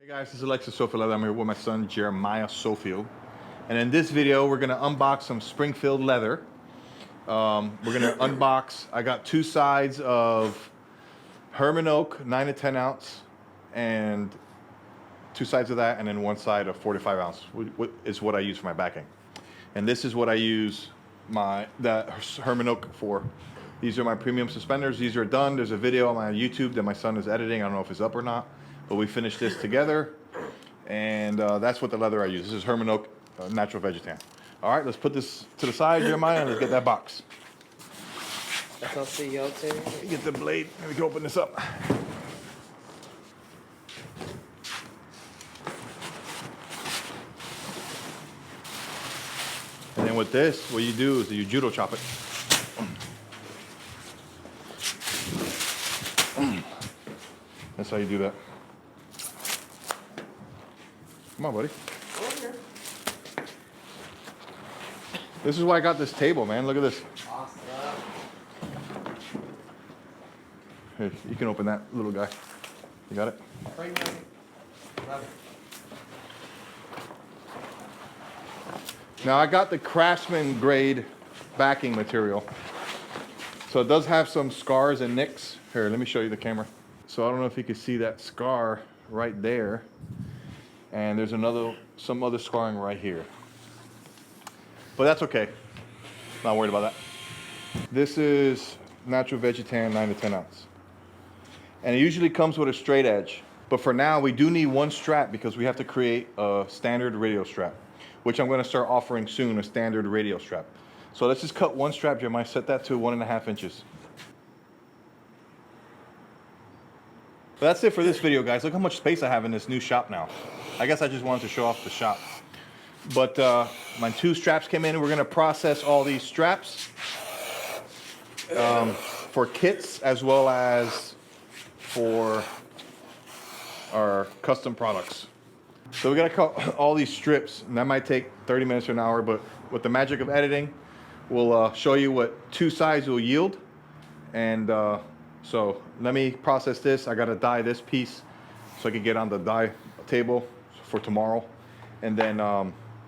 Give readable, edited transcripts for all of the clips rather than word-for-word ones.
Hey guys, this is Alexis Sofield. I'm here with my son Jeremiah Sofield, and in this video we're gonna unbox some Springfield leather. We're gonna unbox. I got two sides of Herman Oak 9 to 10 ounce, and two sides of that, and then one side of 45 ounce. Is what I use for my backing, and this is what I use that Herman Oak for. These are my premium suspenders. These are done. There's a video on my YouTube that my son is editing. I don't know if it's up or not, but we finished this together, and that's what the leather I use. This is Herman Oak Natural Vegetan. All right, let's put this to the side, Jeremiah, and let's get that box. I'll see you out there. Get the blade, and we can open this up. And then with this, what you do is you judo chop it. That's how you do that. Come on, buddy. This is why I got this table, man. Look at this. Awesome. Here, you can open that, little guy. You got it? Now I got the Craftsman grade backing material. So it does have some scars and nicks. Here, let me show you the camera. So I don't know if you can see that scar right there. And there's some other scarring right here. But that's okay. Not worried about that. This is Natural Vegetan 9 to 10 ounce. And it usually comes with a straight edge. But for now, we do need one strap because we have to create a standard radio strap, which I'm gonna start offering soon, a standard radio strap. So let's just cut one strap, Jeremiah. Set that to 1.5 inches. But that's it for this video, guys. Look how much space I have in this new shop now. I guess I just wanted to show off the shop. But my two straps came in. We're gonna process all these straps for kits as well as for our custom products. So we gotta cut all these strips, and that might take 30 minutes to an hour, but with the magic of editing, we'll show you what two sides will yield. And so let me process this. I gotta dye this piece so I can get on the dye table for tomorrow. And then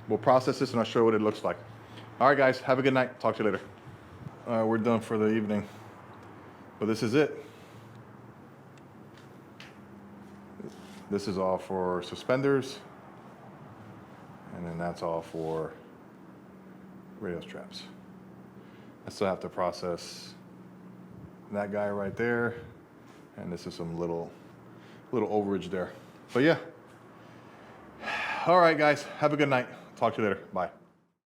we'll process this and I'll show you what it looks like. All right, guys, have a good night. Talk to you later. All right, we're done for the evening, but this is it. This is all for suspenders, and then that's all for radio straps. I still have to process that guy right there, and this is some little overage there. But yeah. All right, guys, have a good night. Talk to you later. Bye.